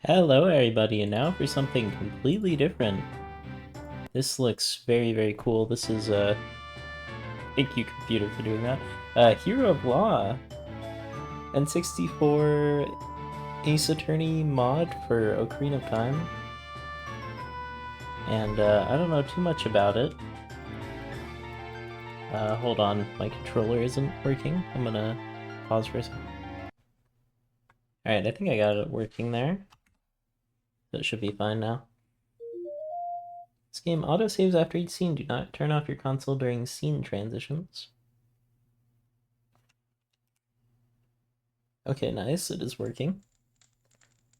Hello everybody, and now for something completely different. This looks very cool. This is thank you computer for doing that. Hero of Law. N64 Ace Attorney mod for Ocarina of Time. And I don't know too much about it. Hold on, my controller isn't working. I'm gonna pause for a second. Alright, I think I got it working there. That should be fine now. This game autosaves after each scene. Do not turn off your console during scene transitions. Okay, nice. It is working.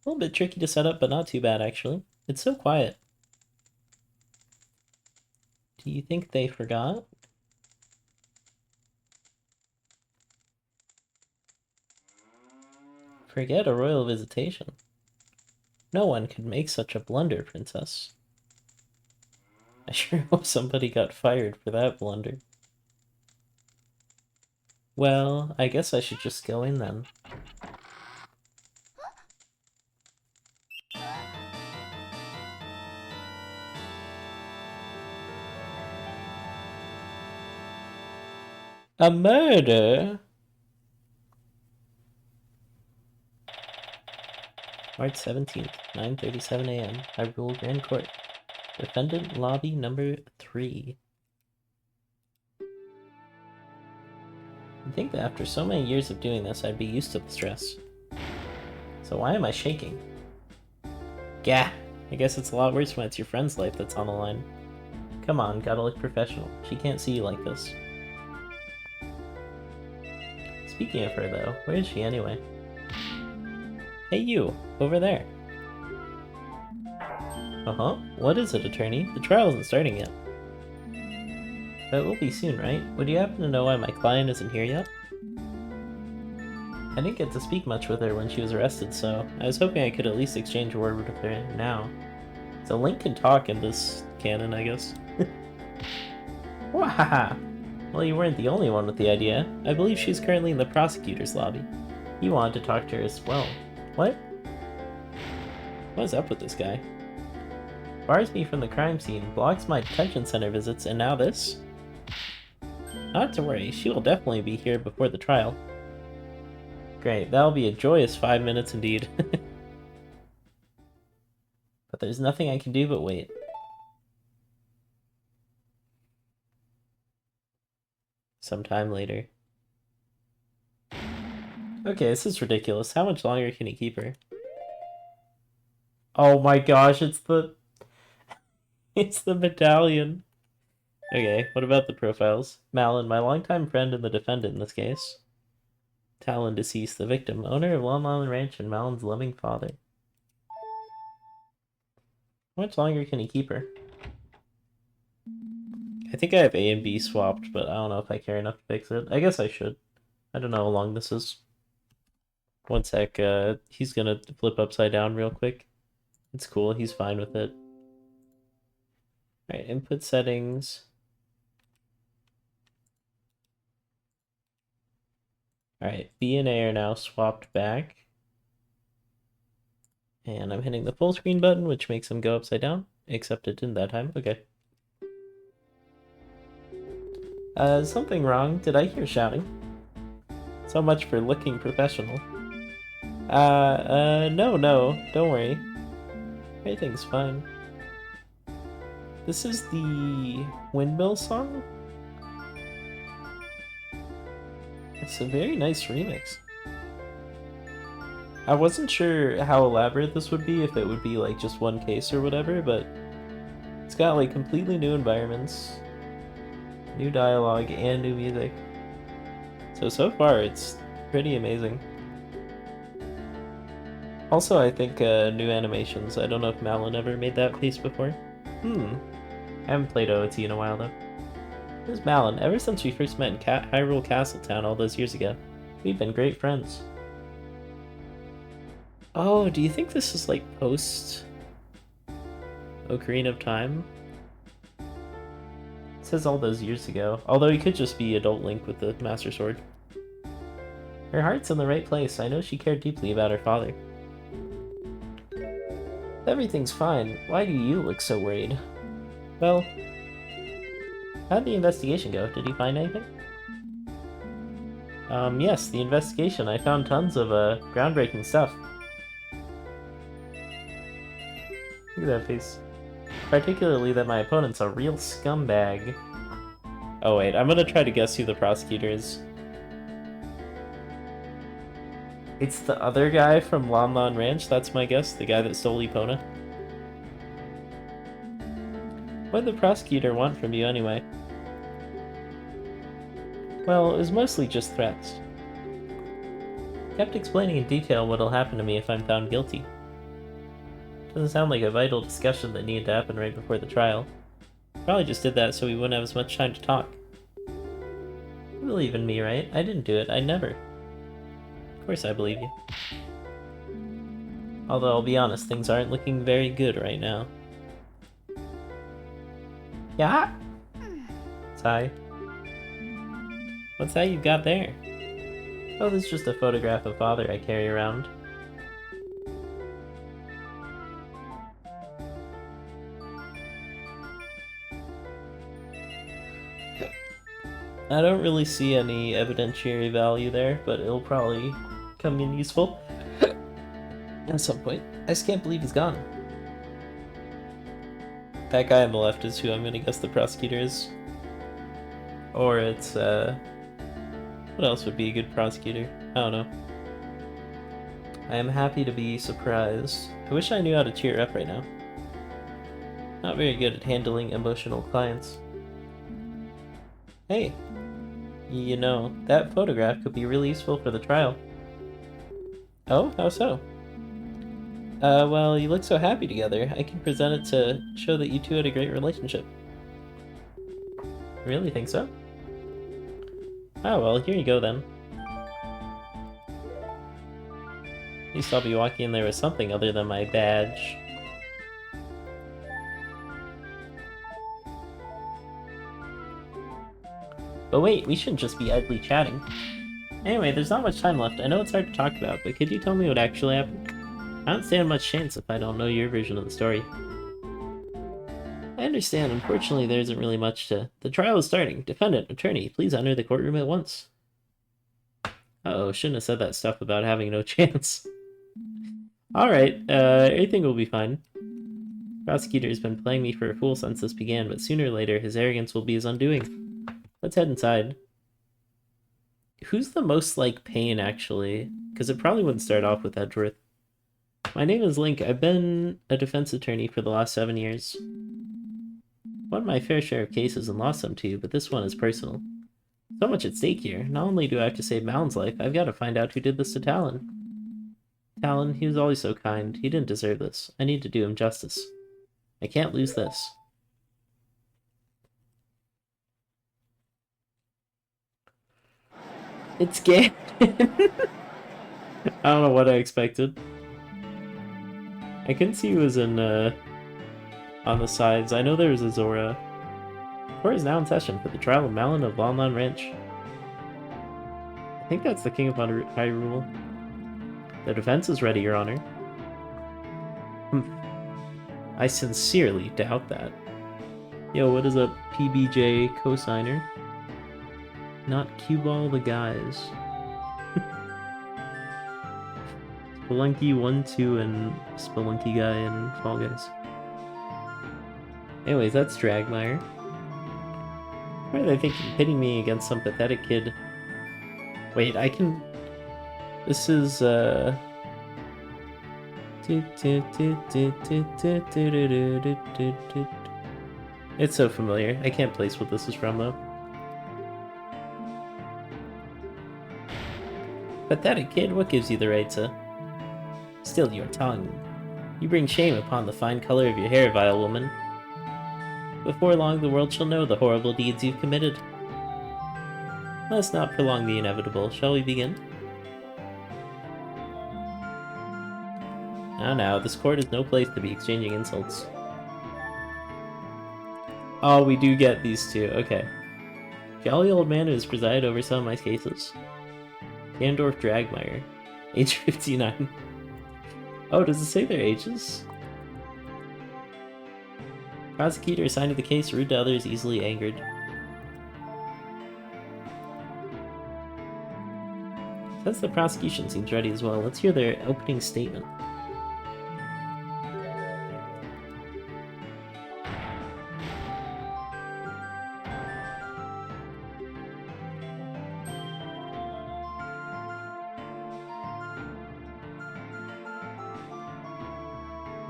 A little bit tricky to set up, but not too bad, actually. It's so quiet. Do you think they forgot? Forget a royal visitation. No one could make such a blunder, princess. I sure hope somebody got fired for that blunder. Well, I guess I should just go in then. A murder? March 17th, 9:37 a.m. Hyrule Grand Court. Defendant Lobby number 3. You'd think that after so many years of doing this, I'd be used to the stress. So why am I shaking? Gah! I guess it's a lot worse when it's your friend's life that's on the line. Come on, gotta look professional. She can't see you like this. Speaking of her, though, where is she anyway? Hey you, over there. Uh-huh. What is it, attorney? The trial isn't starting yet. But it will be soon, right? Would you happen to know why my client isn't here yet? I didn't get to speak much with her when she was arrested, so I was hoping I could at least exchange a word with her now. So Link can talk in this canon, I guess. Wahaha! Well, you weren't the only one with the idea. I believe she's currently in the prosecutor's lobby. He wanted to talk to her as well. What? What is up with this guy? Bars me from the crime scene, blocks my detention center visits, and now this? Not to worry, she will definitely be here before the trial. Great, that'll be a joyous 5 minutes indeed. But there's nothing I can do but wait. Sometime later. Okay, this is ridiculous. How much longer can he keep her? Oh my gosh, it's the... It's the medallion. Okay, what about the profiles? Malin, my longtime friend and the defendant in this case. Talon, deceased, the victim, owner of Long Island Ranch and Malin's loving father. How much longer can he keep her? I think I have A and B swapped, but I don't know if I care enough to fix it. I guess I should. I don't know how long this is. One sec, he's gonna flip upside down real quick. It's cool, he's fine with it. Alright, input settings. Alright, B and A are now swapped back. And I'm hitting the full screen button, which makes them go upside down. Except it didn't that time. Okay. Something wrong? Did I hear shouting? So much for looking professional. No, don't worry. Everything's fine. This is the windmill song? It's a very nice remix. I wasn't sure how elaborate this would be, if it would be like just one case or whatever, but it's got like completely new environments, new dialogue, and new music. So far it's pretty amazing. Also, I think new animations. I don't know if Malin ever made that face before. I haven't played OoT in a while though. This is Malin. Ever since we first met in Hyrule Castletown all those years ago, we've been great friends. Oh, do you think this is like post Ocarina of Time? It says all those years ago, although he could just be adult Link with the Master Sword. Her heart's in the right place. I know she cared deeply about her father. Everything's fine. Why do you look so worried? Well, how'd the investigation go? Did you find anything? Yes, the investigation. I found tons of, groundbreaking stuff. Look at that face. Particularly that my opponent's a real scumbag. Oh wait, I'm gonna try to guess who the prosecutor is. It's the other guy from Lon Lon Ranch, that's my guess, the guy that stole Epona. What did the prosecutor want from you anyway? Well, it was mostly just threats. Kept explaining in detail what'll happen to me if I'm found guilty. Doesn't sound like a vital discussion that needed to happen right before the trial. Probably just did that so we wouldn't have as much time to talk. You believe in me, right? I didn't do it, I never. Of course I believe you. Although, I'll be honest, things aren't looking very good right now. Yeah? Sigh. What's that you've got there? Oh, this is just a photograph of Father I carry around. I don't really see any evidentiary value there, but it'll probably come in useful at some point. I just can't believe he's gone. That guy on the left is who I'm gonna guess the prosecutor is. Or it's, what else would be a good prosecutor? I don't know. I am happy to be surprised. I wish I knew how to cheer up right now. Not very good at handling emotional clients. Hey! You know, that photograph could be really useful for the trial. Oh? How so? Well, you look so happy together. I can present it to show that you two had a great relationship. Really think so? Oh, well, here you go then. At least I'll be walking in there with something other than my badge. But wait, we shouldn't just be idly chatting. Anyway, there's not much time left. I know it's hard to talk about, but could you tell me what actually happened? I don't stand much chance if I don't know your version of the story. I understand. Unfortunately, there isn't really much to... The trial is starting. Defendant, attorney, please enter the courtroom at once. Uh-oh, shouldn't have said that stuff about having no chance. Alright, everything will be fine. The prosecutor has been playing me for a fool since this began, but sooner or later his arrogance will be his undoing. Let's head inside. Who's the most like Pain, actually? Because it probably wouldn't start off with Edgeworth. My name is Link. I've been a defense attorney for the last 7 years. Won my fair share of cases and lost some too, but this one is personal. So much at stake here. Not only do I have to save Malon's life, I've got to find out who did this to Talon. Talon, he was always so kind. He didn't deserve this. I need to do him justice. I can't lose this. It's Ganon! I don't know what I expected. I couldn't see who was in, on the sides. I know there was a Zora. Court is now in session for the trial of Malon of Lon Lon Ranch. I think that's the King of Hyrule. The defense is ready, Your Honor. I sincerely doubt that. Yo, what is a PBJ cosigner? Not cue ball the guys. Spelunky 1, 2, and Spelunky guy and Fall Guys. Anyways, that's Dragmire. Why are they thinking pitting me against some pathetic kid? Wait, I can... This is, It's so familiar. I can't place what this is from, though. Pathetic kid, what gives you the right to... Still your tongue. You bring shame upon the fine color of your hair, vile woman. Before long, the world shall know the horrible deeds you've committed. Let us not prolong the inevitable. Shall we begin? Now, this court is no place to be exchanging insults. Oh, we do get these two. Okay. Jolly old man who has presided over some of my cases. Gandorf Dragmire. Age 59. Oh, does it say their ages? Prosecutor assigned to the case, rude to others, easily angered. Since the prosecution seems ready as well, let's hear their opening statement.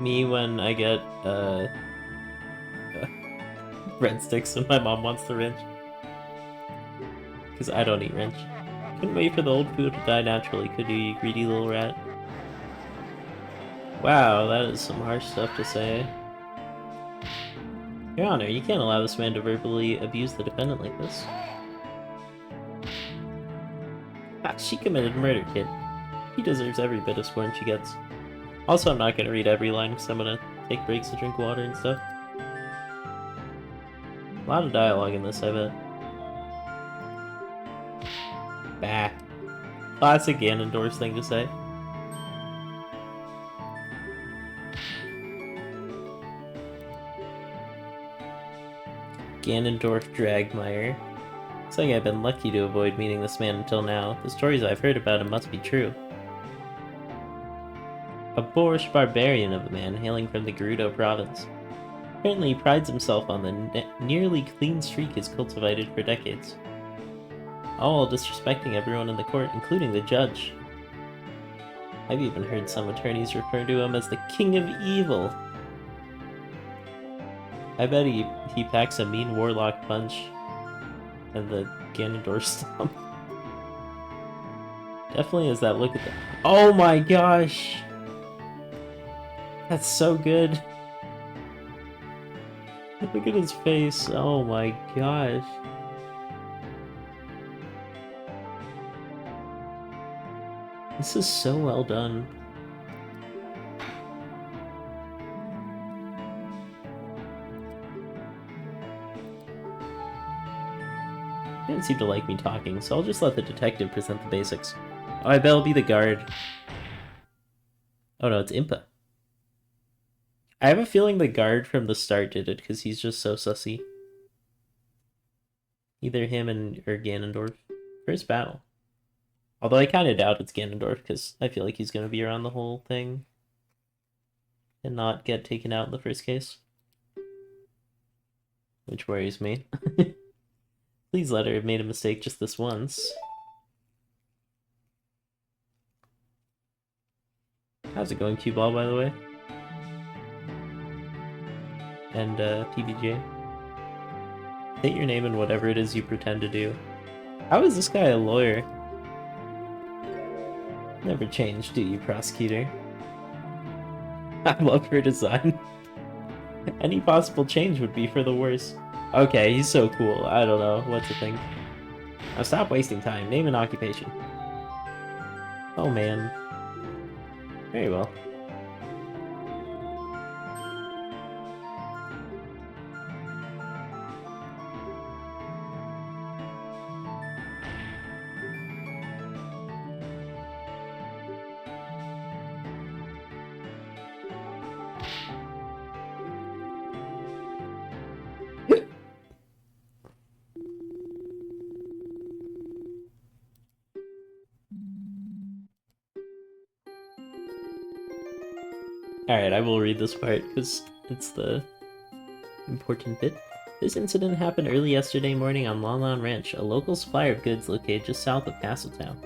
Me when I get breadsticks and my mom wants the wrench. Because I don't eat wrench. Couldn't wait for the old food to die naturally, could you, you greedy little rat? Wow, that is some harsh stuff to say. Your Honor, you can't allow this man to verbally abuse the defendant like this. Ah, she committed murder, kid. He deserves every bit of scorn she gets. Also, I'm not gonna read every line because I'm gonna take breaks to drink water and stuff. A lot of dialogue in this, I bet. Bah. Classic Ganondorf's thing to say. Ganondorf Dragmire. Looks like I've been lucky to avoid meeting this man until now. The stories I've heard about him must be true. A boorish barbarian of a man hailing from the Gerudo province. Apparently he prides himself on the nearly clean streak he's cultivated for decades. All while disrespecting everyone in the court, including the judge. I've even heard some attorneys refer to him as the King of Evil. I bet he packs a mean warlock punch and the Ganondorf stomp. Definitely has that look at the— oh my gosh! That's so good. Look at his face. Oh my gosh. This is so well done. He didn't seem to like me talking, so I'll just let the detective present the basics. Oh, I bet I'll be the guard. Oh no, it's Impa. I have a feeling the guard from the start did it, because he's just so sussy. Either him or Ganondorf. First battle. Although I kind of doubt it's Ganondorf, because I feel like he's going to be around the whole thing. And not get taken out in the first case. Which worries me. Please let her have made a mistake just this once. How's it going, Q-Ball, by the way? And, PBJ. State your name and whatever it is you pretend to do. How is this guy a lawyer? Never change, do you, prosecutor? I love her design. Any possible change would be for the worse. Okay, he's so cool. I don't know what to think. Now stop wasting time. Name an occupation. Oh man. Very well. Alright, I will read this part, because it's the important bit. This incident happened early yesterday morning on Lon Lon Ranch, a local supplier of goods located just south of Castletown.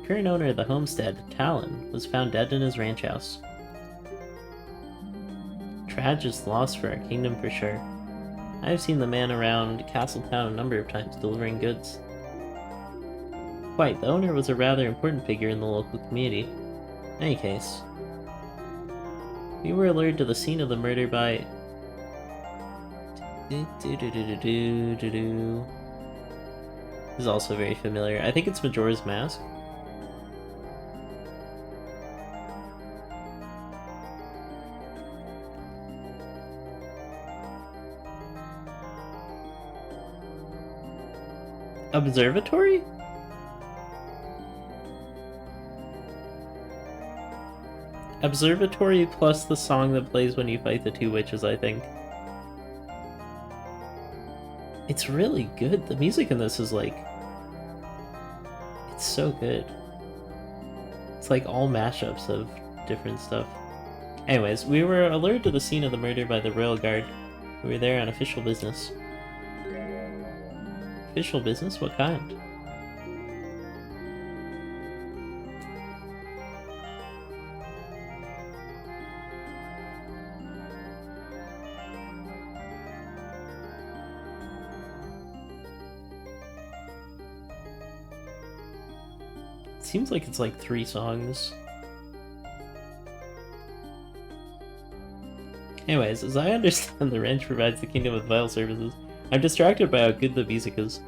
Current owner of the homestead, Talon, was found dead in his ranch house. Tragic loss for our kingdom for sure. I have seen the man around Castletown a number of times delivering goods. Quite, the owner was a rather important figure in the local community. In any case, we were alerted to the scene of the murder by... This is also very familiar. I think it's Majora's Mask. Observatory plus the song that plays when you fight the two witches, I think. It's really good. The music in this is like... It's so good. It's like all mashups of different stuff. Anyways, we were alerted to the scene of the murder by the Royal Guard. We were there on official business. Official business? What kind? Seems like it's like 3 songs. Anyways, as I understand, the ranch provides the kingdom with vital services. I'm distracted by how good the music is.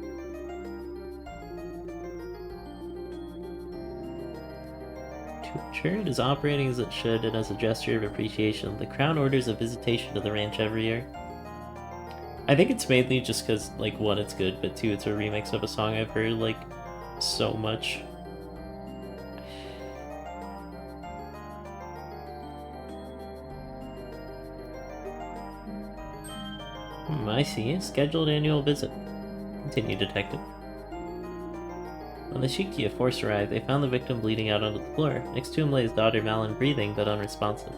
To ensure it is operating as it should and as a gesture of appreciation, the crown orders a visitation to the ranch every year. I think it's mainly just because, like, 1, it's good, but 2, it's a remix of a song I've heard, like, so much. I see. Scheduled annual visit. Continue, detective. When the Shikia force arrived, they found the victim bleeding out onto the floor. Next to him lay his daughter Malin, breathing but unresponsive.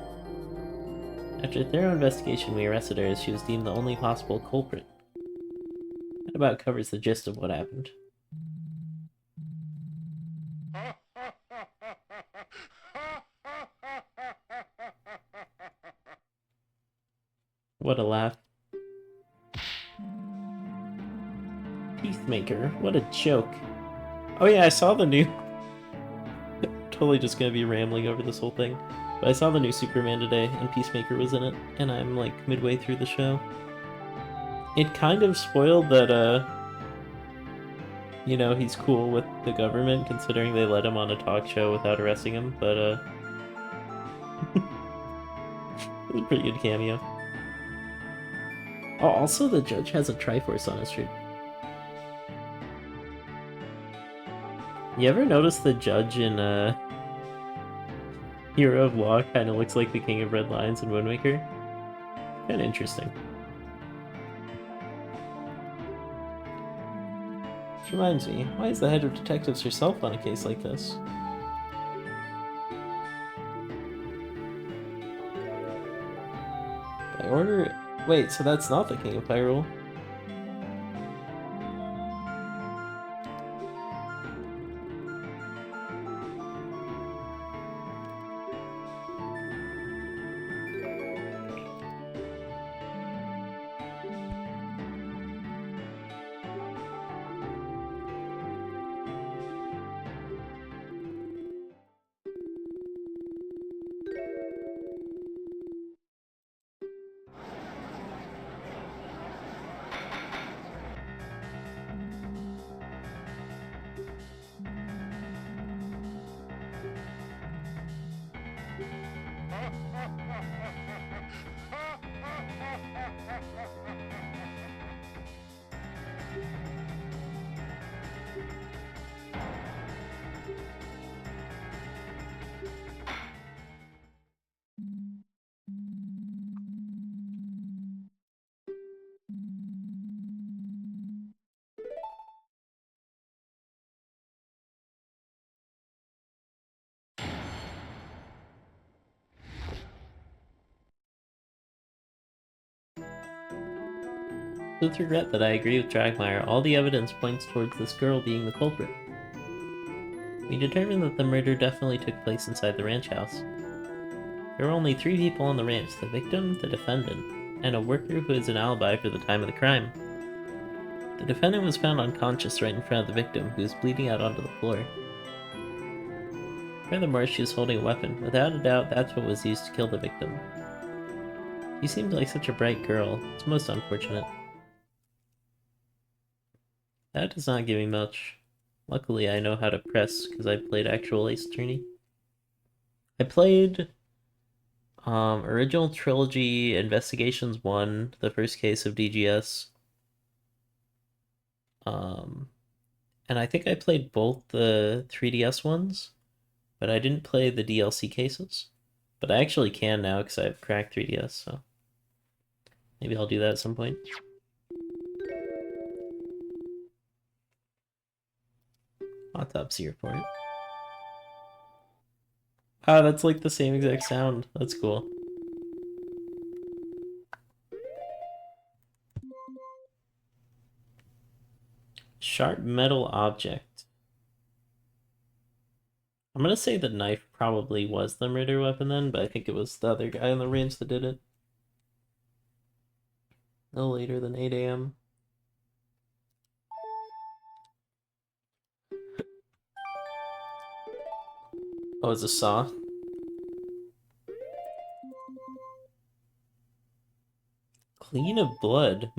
After a thorough investigation, we arrested her as she was deemed the only possible culprit. That about covers the gist of what happened. What a laugh. Peacemaker, what a joke. Oh yeah, I saw the new... totally just gonna be rambling over this whole thing. But I saw the new Superman today, and Peacemaker was in it, and I'm like midway through the show. It kind of spoiled that, you know, he's cool with the government, considering they let him on a talk show without arresting him, but, it was a pretty good cameo. Oh, also the judge has a Triforce on his shirt. You ever notice the judge in, Hero of Law kind of looks like the King of Red Lions in Wind Waker? Kinda interesting. Which reminds me, why is the head of detectives herself on a case like this? By order... Wait, so that's not the King of Hyrule? With regret that I agree with Dragmire, all the evidence points towards this girl being the culprit. We determined that the murder definitely took place inside the ranch house. There were only 3 people on the ranch, the victim, the defendant, and a worker who has an alibi for the time of the crime. The defendant was found unconscious right in front of the victim, who was bleeding out onto the floor. Furthermore, she was holding a weapon. Without a doubt, that's what was used to kill the victim. She seemed like such a bright girl. It's most unfortunate. That does not give me much. Luckily, I know how to press, because I played actual Ace Attorney. I played Original Trilogy Investigations 1, the first case of DGS. And I think I played both the 3DS ones, but I didn't play the DLC cases. But I actually can now because I have cracked 3DS, so maybe I'll do that at some point. Autopsy report. Ah, that's like the same exact sound. That's cool. Sharp metal object. I'm gonna say the knife probably was the murder weapon then, but I think it was the other guy in the range that did it. No later than 8 a.m. Oh, it's a saw. Clean of blood.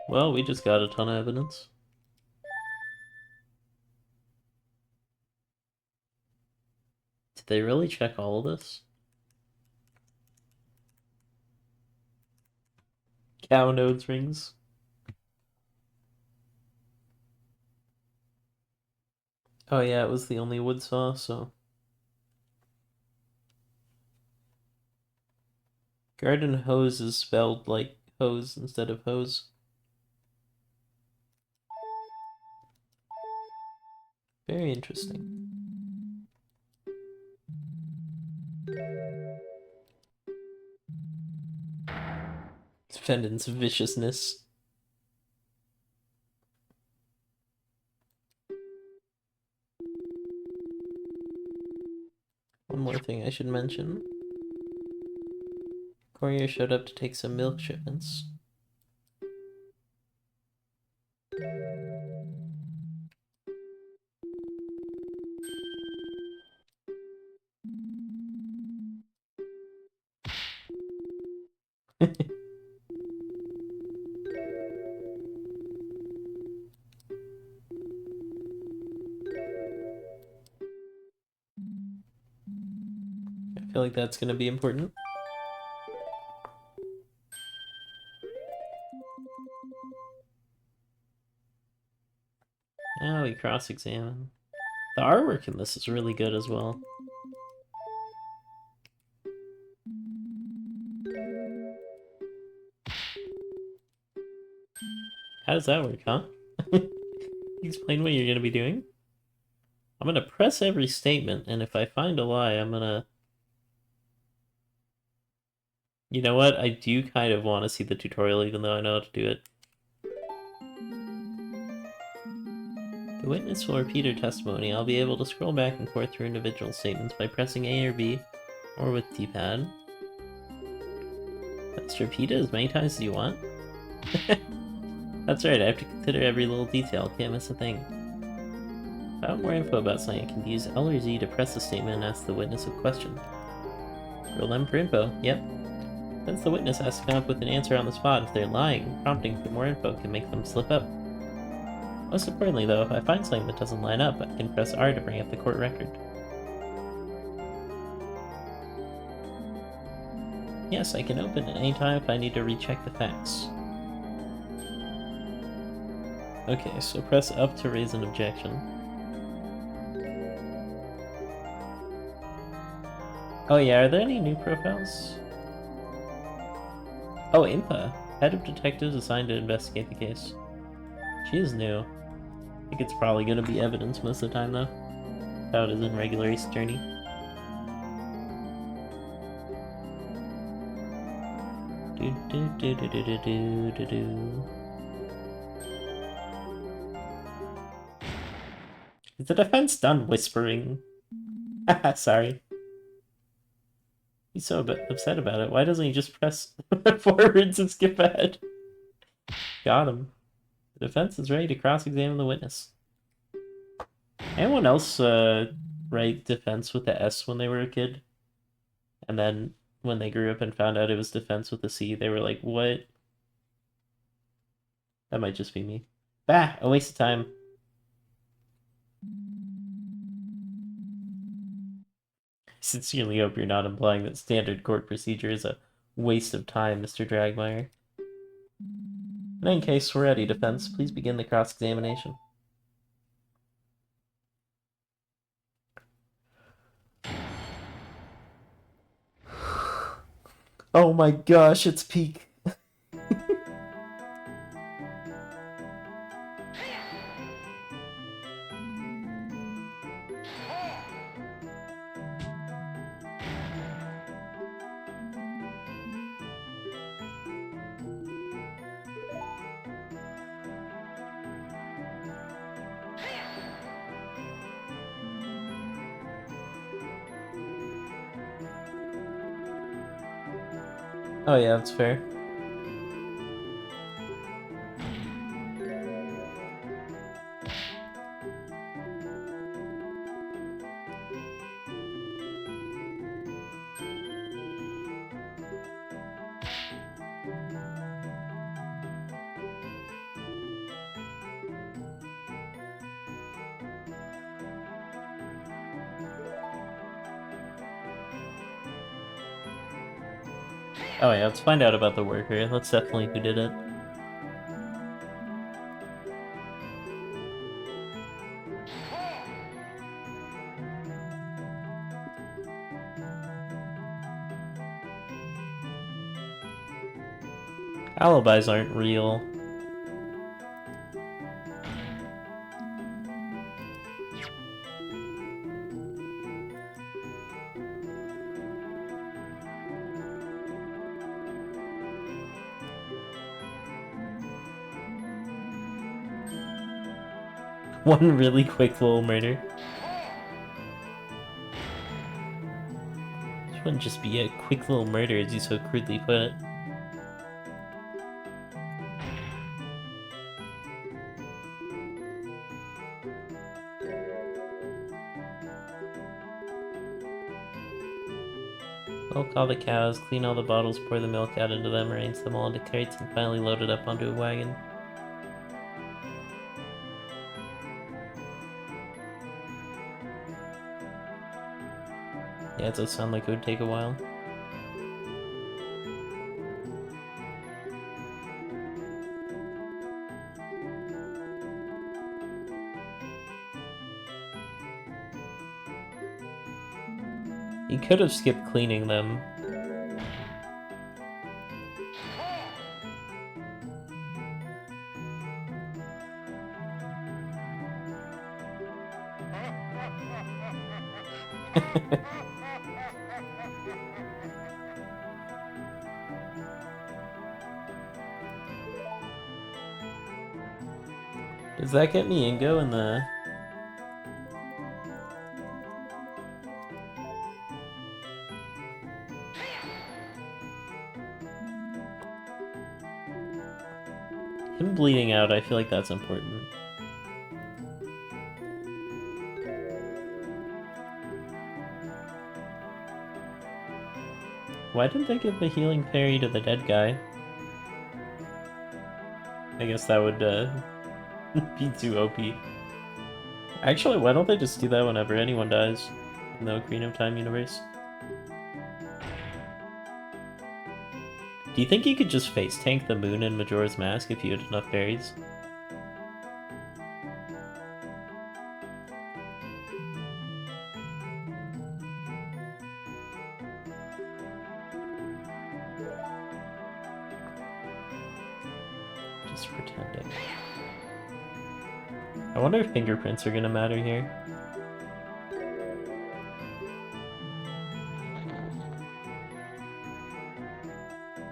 Well, we just got a ton of evidence. Did they really check all of this? Cow nose rings. Oh yeah, it was the only wood saw, so... Garden hose is spelled like hose instead of hose. Very interesting. Defendant's viciousness. One more thing I should mention. Courier showed up to take some milk shipments. I feel like that's gonna be important. Now we cross-examine. The artwork in this is really good as well. How does that work, huh? Explain what you're gonna be doing? I'm gonna press every statement, and if I find a lie, I'm gonna... You know what? I do kind of want to see the tutorial, even though I know how to do it. The witness will repeat her testimony. I'll be able to scroll back and forth through individual statements by pressing A or B, or with D-pad. Let's repeat it as many times as you want. That's right, I have to consider every little detail. Can't miss a thing. If I want more info about something, I can use L or Z to press the statement and ask the witness a question. Roll them for info. Yep. Since the witness has to come up with an answer on the spot, if they're lying, prompting for more info can make them slip up. Most importantly, though, if I find something that doesn't line up, I can press R to bring up the court record. Yes, I can open at any time if I need to recheck the facts. Okay, so press up to raise an objection. Oh yeah, are there any new profiles? Oh, Impa, head of detectives assigned to investigate the case. She is new. I think it's probably gonna be evidence most of the time, though. How it is in regular Ace Attorney. Is the defense done whispering? Sorry. He's so upset about it. Why doesn't he just press forwards and skip ahead? Got him. The defense is ready to cross-examine the witness. Anyone else write defense with the S when they were a kid? And then when they grew up and found out it was defense with a C, they were like, what? That might just be me. Bah! A waste of time. sincerely hope you're not implying that standard court procedure is a waste of time, Mr. Dragmire. In any case, we're ready, defense. Please begin the cross-examination. Oh my gosh, it's peak. Oh yeah, that's fair. Oh yeah, let's find out about the worker. That's definitely who did it. Alibis aren't real. One really quick little murder. This wouldn't just be a quick little murder, as you so crudely put it. Milk all the cows, clean all the bottles, pour the milk out into them, arrange them all into crates, and finally load it up onto a wagon. Yeah, it does sound like it would take a while. You could have skipped cleaning them. Does that get me Ingo in the... Him bleeding out, I feel like that's important. Why didn't they give the healing fairy to the dead guy? I guess that would be too OP. Actually, why don't they just do that whenever anyone dies in the Ocarina of Time universe? Do you think you could just face tank the moon in Majora's Mask if you had enough berries? Just pretending. I wonder if fingerprints are gonna matter here.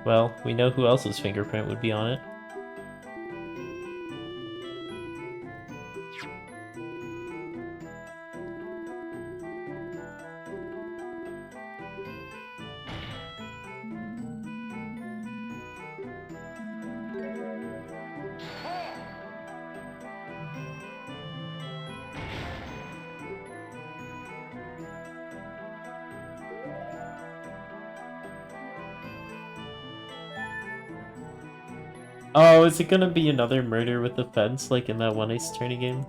Well, we know who else's fingerprint would be on it. Oh, is it gonna be another murder with the fence like in that one Ace Attorney game?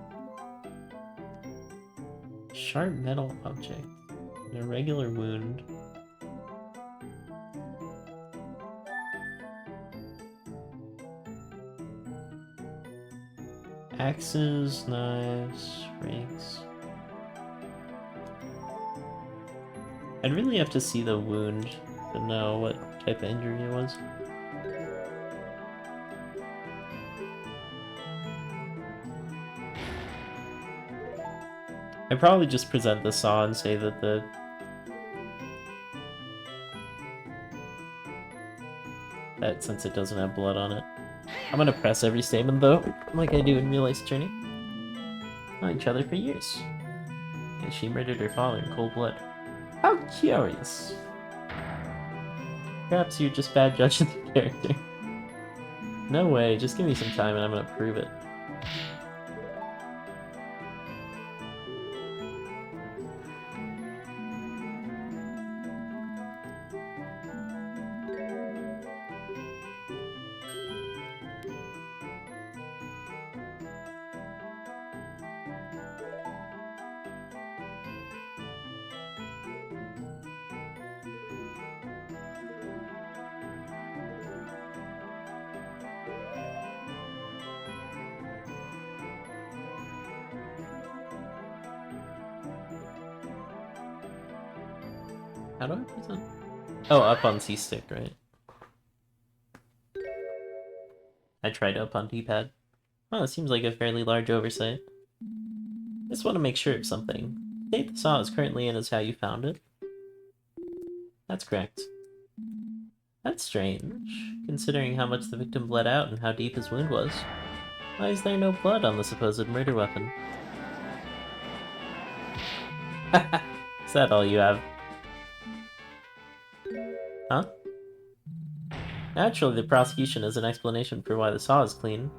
Sharp metal object. A regular wound. Axes, knives, rakes. I'd really have to see the wound to know what type of injury it was. I'd probably just present the saw and say that since it doesn't have blood on it. I'm gonna press every statement though, like I do in Real Life Journey. Known each other for years. And she murdered her father in cold blood. How curious. Perhaps you're just bad judging the character. No way, just give me some time and I'm gonna prove it. How do I present? Oh, up on C-stick, right? I tried up on D-pad. Oh, it seems like a fairly large oversight. Just want to make sure of something. The state the saw is currently in is how you found it? That's correct. That's strange, considering how much the victim bled out and how deep his wound was. Why is there no blood on the supposed murder weapon? Is that all you have? Huh? Naturally, the prosecution has an explanation for why the saw is clean.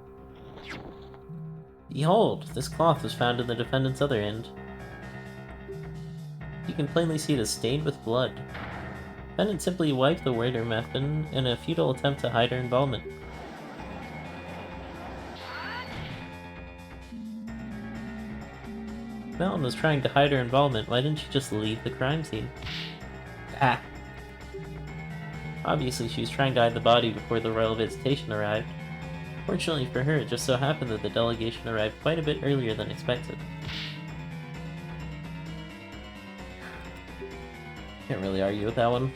Behold, this cloth was found in the defendant's other end. You can plainly see it is stained with blood. The defendant simply wiped the murder weapon in a futile attempt to hide her involvement. Melton was trying to hide her involvement. Why didn't she just leave the crime scene? Ah. Obviously, she was trying to hide the body before the royal visitation arrived. Fortunately for her, it just so happened that the delegation arrived quite a bit earlier than expected. Can't really argue with that one.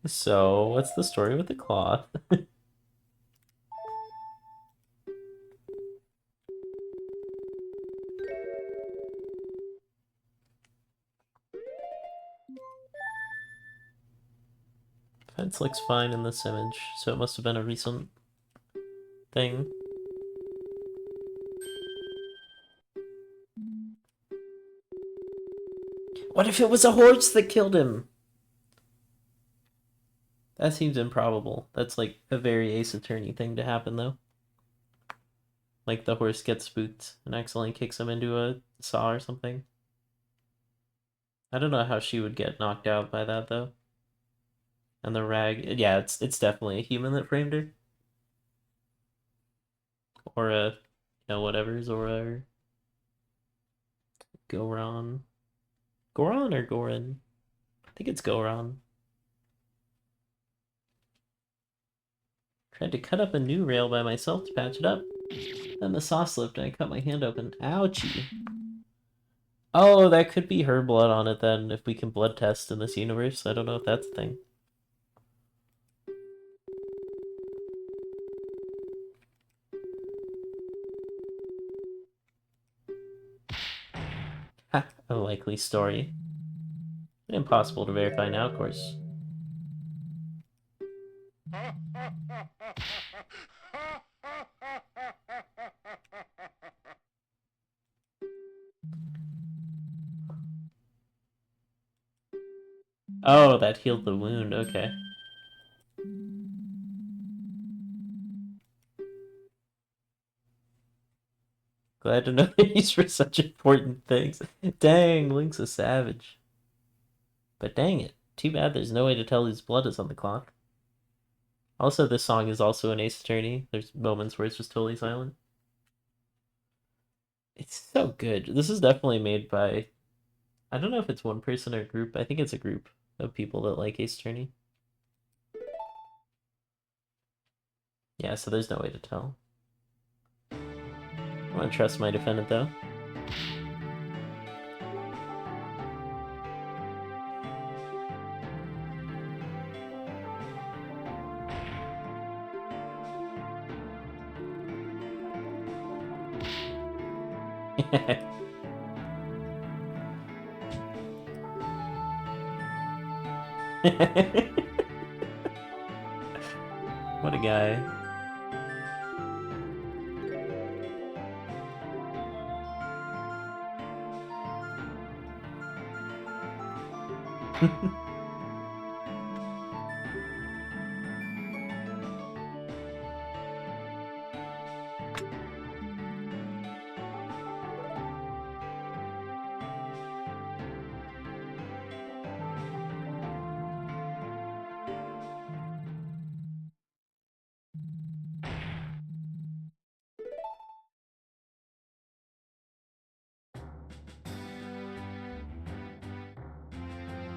So, what's the story with the cloth? Fence looks fine in this image, so it must have been a recent thing. What if it was a horse that killed him? That seems improbable. That's like a very Ace Attorney thing to happen, though. Like the horse gets spooked and accidentally kicks him into a saw or something. I don't know how she would get knocked out by that, though. And the rag, yeah, it's definitely a human that framed her. Or a, you know, whatever, Zora or Goron. Goron or Goran? I think it's Goron. Tried to cut up a new rail by myself to patch it up. Then the saw slipped and I cut my hand open. Ouchie. Oh, that could be her blood on it then, if we can blood test in this universe. I don't know if that's a thing. Ha, a likely story. Impossible to verify now, of course. Oh, that healed the wound, okay. Glad to know they're used for such important things. Dang, Link's a savage. But dang it, too bad there's no way to tell whose blood is on the cloth. Also, this song is also an Ace Attorney. There's moments where it's just totally silent. It's so good. This is definitely made by, I don't know if it's one person or a group. I think it's a group of people that like Ace Attorney. Yeah, so there's no way to tell. I want to trust my defendant, though. What a guy.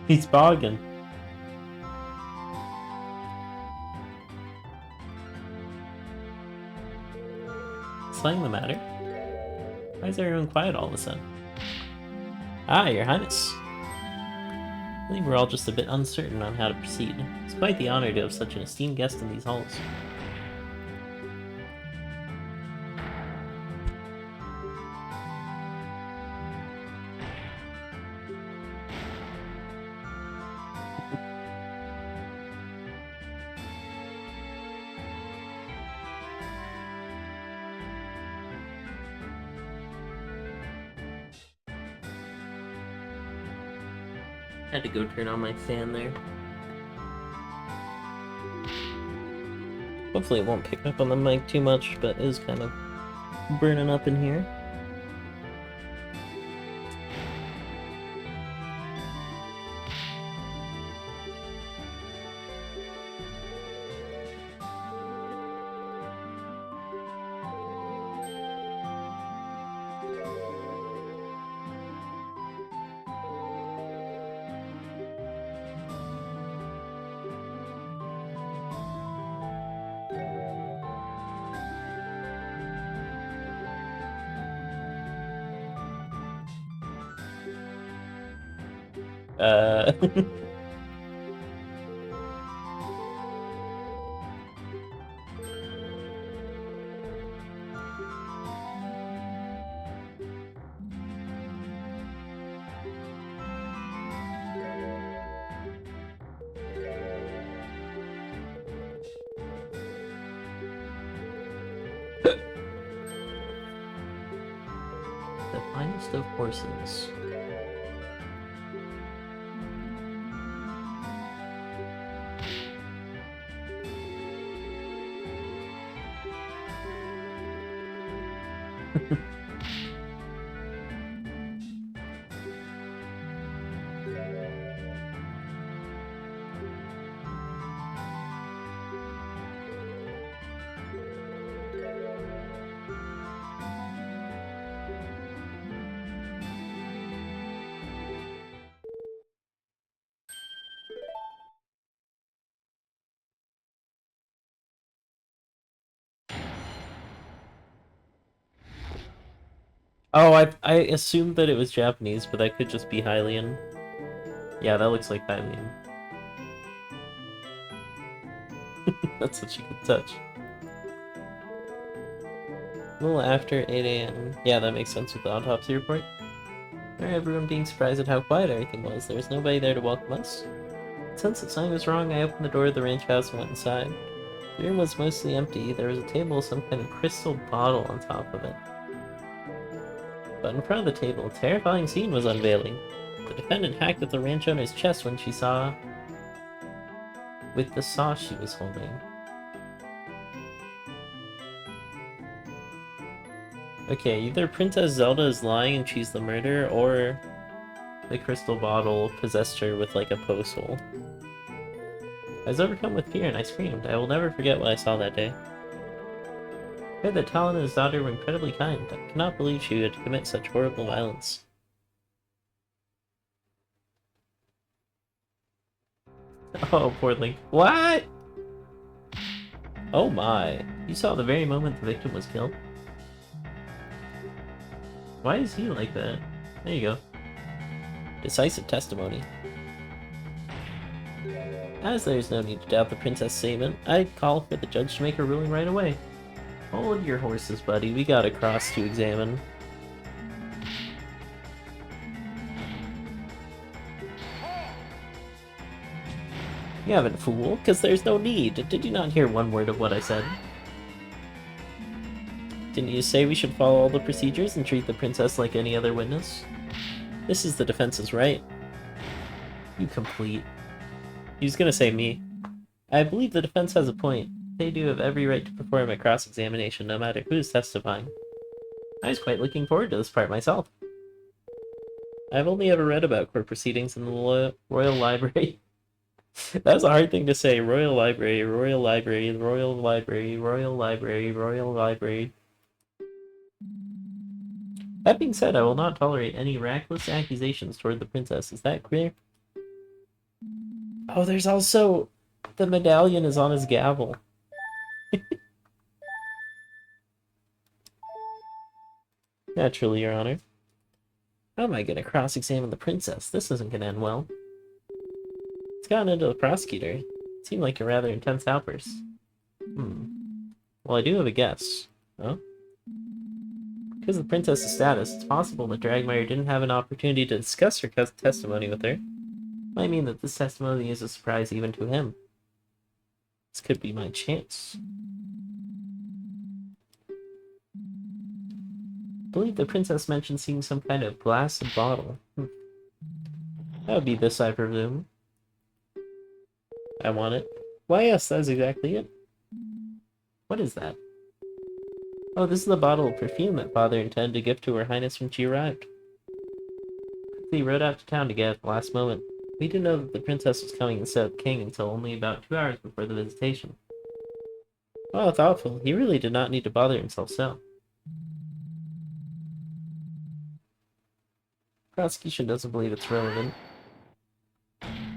He's bogging. Something the matter? Why is everyone quiet all of a sudden? Ah, Your Highness. I believe we're all just a bit uncertain on how to proceed. It's quite the honor to have such an esteemed guest in these halls. Had to go turn on my fan there. Hopefully it won't pick up on the mic too much, but it is kind of burning up in here. The finest of horses. Oh, I assumed that it was Japanese, but that could just be Hylian. Yeah, that looks like Hylian. That's what you can touch. A little after 8 a.m. Yeah, that makes sense with the autopsy report. Everyone being surprised at how quiet everything was. There was nobody there to welcome us. Since that something was wrong, I opened the door of the ranch house and went inside. The room was mostly empty. There was a table with some kind of crystal bottle on top of it. But in front of the table, a terrifying scene was unveiling. The defendant hacked at the ranch owner's chest when she saw... with the saw she was holding. Okay, either Princess Zelda is lying and she's the murderer, or the crystal bottle possessed her with like a post hole. I was overcome with fear and I screamed. I will never forget what I saw that day. I heard that Talon and his daughter were incredibly kind. I cannot believe she would commit such horrible violence. Oh, poor Link. What? Oh my. You saw the very moment the victim was killed? Why is he like that? There you go. Decisive testimony. As there's no need to doubt the princess' statement, I'd call for the judge to make her ruling right away. Hold your horses, buddy. We got a cross to examine. You haven't, fool, because there's no need. Did you not hear one word of what I said? Didn't you say we should follow all the procedures and treat the princess like any other witness? This is the defense's right. You complete. He was gonna say me. I believe the defense has a point. They do have every right to perform a cross-examination, no matter who's testifying. I was quite looking forward to this part myself. I've only ever read about court proceedings in the Royal Library. That's a hard thing to say. Royal Library, Royal Library, Royal Library, Royal Library, Royal Library. That being said, I will not tolerate any reckless accusations toward the princess. Is that clear? Oh, there's also... the medallion is on his gavel. Naturally, Your Honor. How am I going to cross-examine the princess? This isn't going to end well. It's gotten into the prosecutor. It seemed like a rather intense outburst. Well, I do have a guess. Oh? Because of the princess's status, it's possible that Dragmire didn't have an opportunity to discuss her testimony with her. Might mean that this testimony is a surprise even to him. This could be my chance. I believe the princess mentioned seeing some kind of glass bottle. That would be this, I presume. I want it. Why, yes, that's exactly it. What is that? Oh, this is the bottle of perfume that Father intended to give to Her Highness when she arrived. He rode out to town to get it at the last moment. We didn't know that the princess was coming instead of the king until only about 2 hours before the visitation. Oh, thoughtful. He really did not need to bother himself so. Prosecution doesn't believe it's relevant.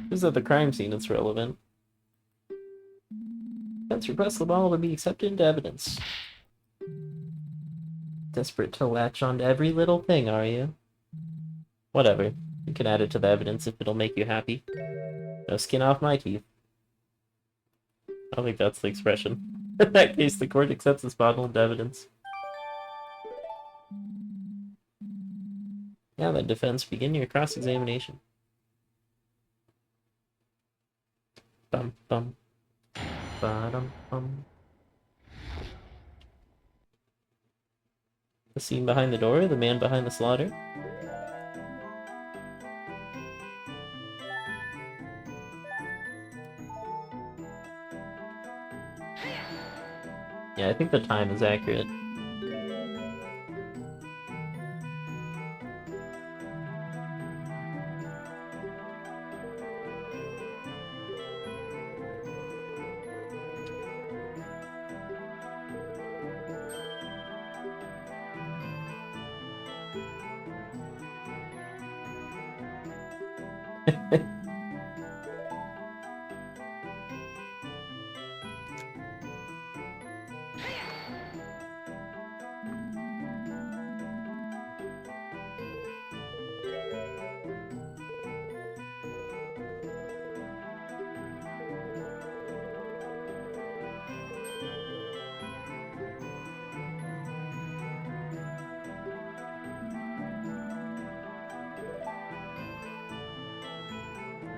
Because at the crime scene it's relevant. Defense requests the bottle to be accepted into evidence. Desperate to latch on to every little thing, are you? Whatever. You can add it to the evidence if it'll make you happy. No skin off my teeth. I don't think that's the expression. In that case, the court accepts this bottle into evidence. Now then, defense, begin your cross-examination. Bum bum. Ba-dum bum. The scene behind the door, the man behind the slaughter. Yeah, I think the time is accurate.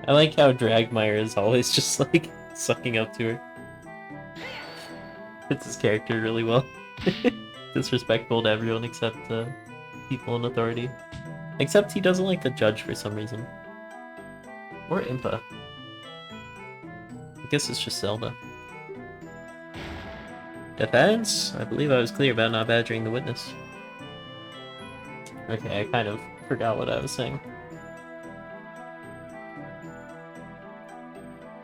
I like how Dragmire is always just like sucking up to her. Fits his character really well. Disrespectful to everyone except people in authority. Except he doesn't like the judge for some reason. Or Impa. I guess it's just Zelda. Defense? I believe I was clear about not badgering the witness. Okay, I kind of forgot what I was saying.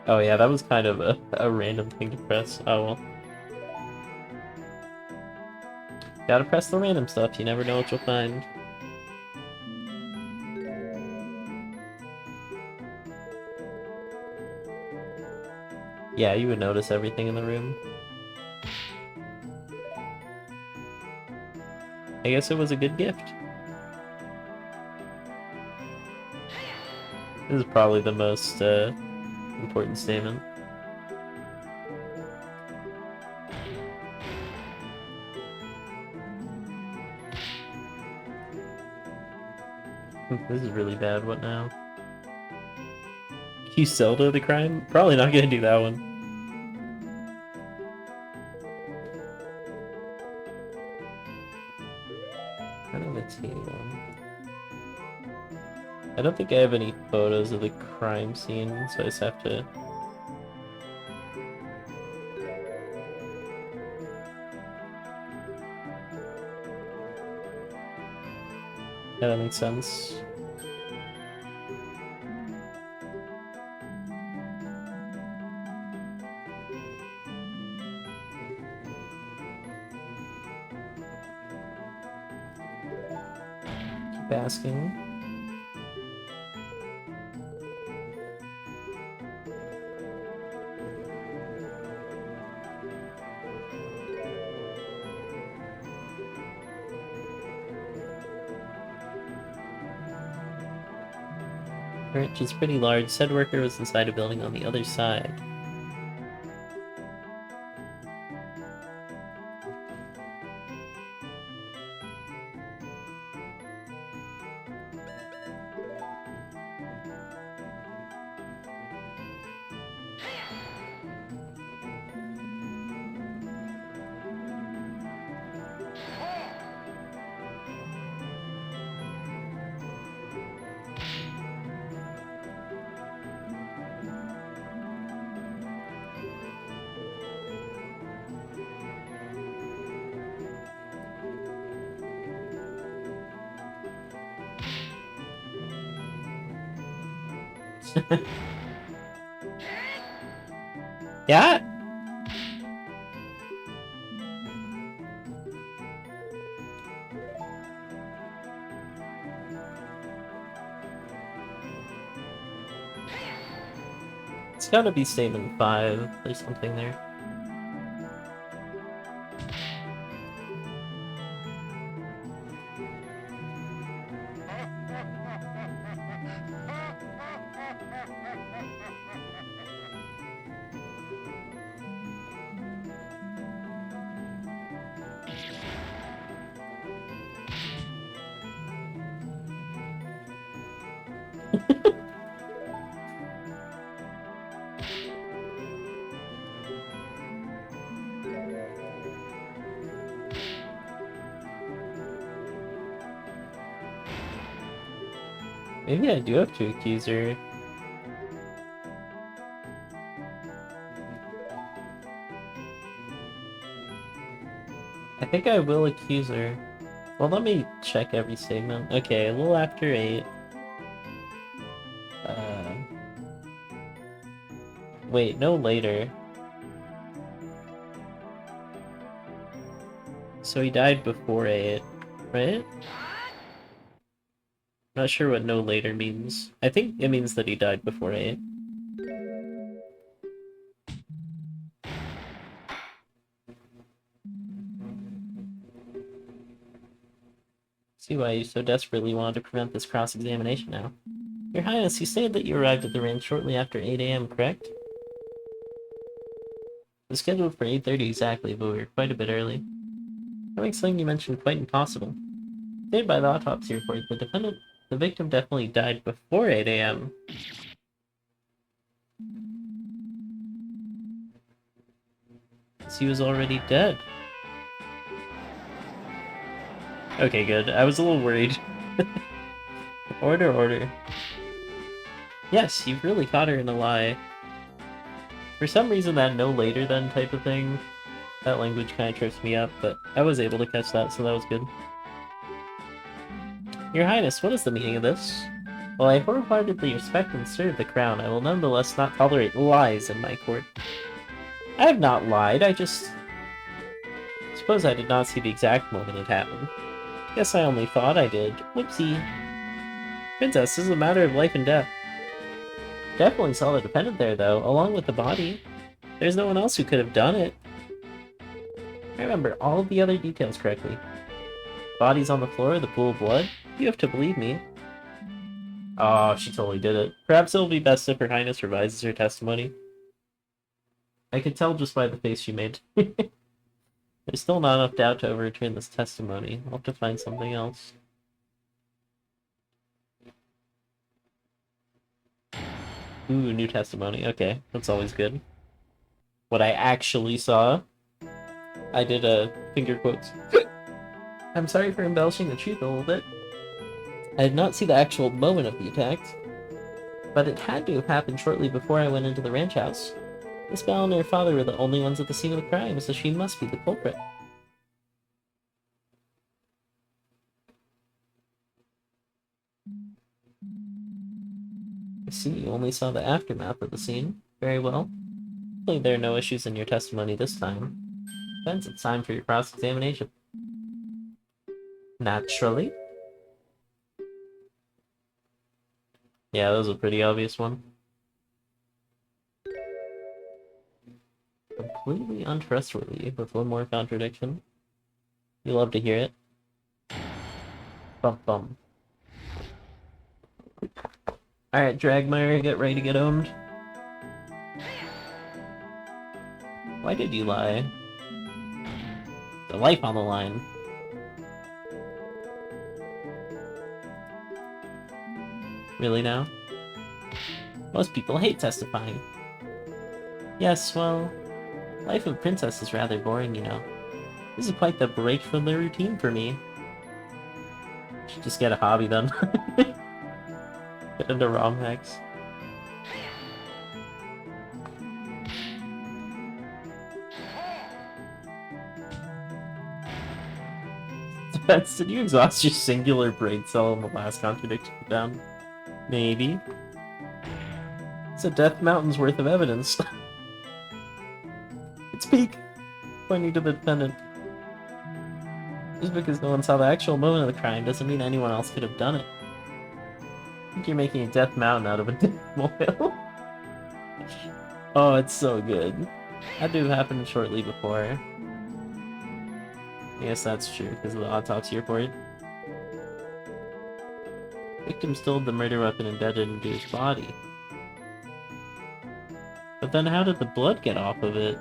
Oh yeah, that was kind of a random thing to press. Oh well. Gotta press the random stuff, you never know what you'll find. Yeah, you would notice everything in the room. I guess it was a good gift. This is probably the most important statement. This is really bad, what now? Accuse Zelda of the crime? Probably not gonna do that one. I don't I don't think I have any photos of the crime scene, so I just have to... Yeah, that makes sense. Keep asking. Ranch is pretty large. Said worker was inside a building on the other side. Yeah? It's gotta be statement 5. There's something there. Maybe I do have to accuse her. I think I will accuse her. Well, let me check every statement. Okay, a little after 8. Wait, no later. So he died before 8, right? Not sure what no later means. I think it means that he died before 8. See why you so desperately wanted to prevent this cross-examination now. Your Highness, you stated that you arrived at the range shortly after 8 AM, correct? It was scheduled for 8:30 exactly, but we were quite a bit early. That makes something you mentioned quite impossible. Stated by the autopsy report, the victim definitely died before 8 AM. He was already dead. Okay, good. I was a little worried. Order, order. Yes, you really caught her in a lie. For some reason, that no later than type of thing, that language kind of trips me up, but I was able to catch that, so that was good. Your Highness, what is the meaning of this? While I wholeheartedly respect and serve the crown, I will nonetheless not tolerate lies in my court. I have not lied, I just... suppose I did not see the exact moment it happened. Guess I only thought I did. Whoopsie. Princess, this is a matter of life and death. Definitely saw the dependent there, though, along with the body. There's no one else who could have done it. I remember all of the other details correctly. Bodies on the floor, the pool of blood. You have to believe me. Oh, she totally did it. Perhaps it'll be best if Her Highness revises her testimony. I could tell just by the face she made. There's still not enough doubt to overturn this testimony. I'll have to find something else. Ooh, new testimony. Okay, that's always good. What I actually saw. I did finger quotes. I'm sorry for embellishing the truth a little bit. I did not see the actual moment of the attack, but it had to have happened shortly before I went into the ranch house. Miss Bell and her father were the only ones at the scene of the crime, so she must be the culprit. I see you only saw the aftermath of the scene. Very well. Hopefully there are no issues in your testimony this time. Hence, it's time for your cross-examination. Naturally. Yeah, that was a pretty obvious one. Completely untrustworthy, with one more contradiction. You love to hear it. Bum bum. Alright, Dragmire, get ready to get owned. Why did you lie? The life on the line. Really now? Most people hate testifying. Yes, well, life of a princess is rather boring, you know. This is quite the break from the routine for me. Should just get a hobby then. Get into Romhacks. Defense, did you exhaust your singular brain cell in the last contradiction down? Maybe. It's a Death Mountain's worth of evidence. It's peak. Pointing to the defendant. Just because no one saw the actual moment of the crime doesn't mean anyone else could have done it. I think you're making a Death Mountain out of a death mole. Oh, it's so good. Had to have happened shortly before. I guess that's true, because of the autopsy report. Victim stole the murder weapon embedded into his body. But then how did the blood get off of it?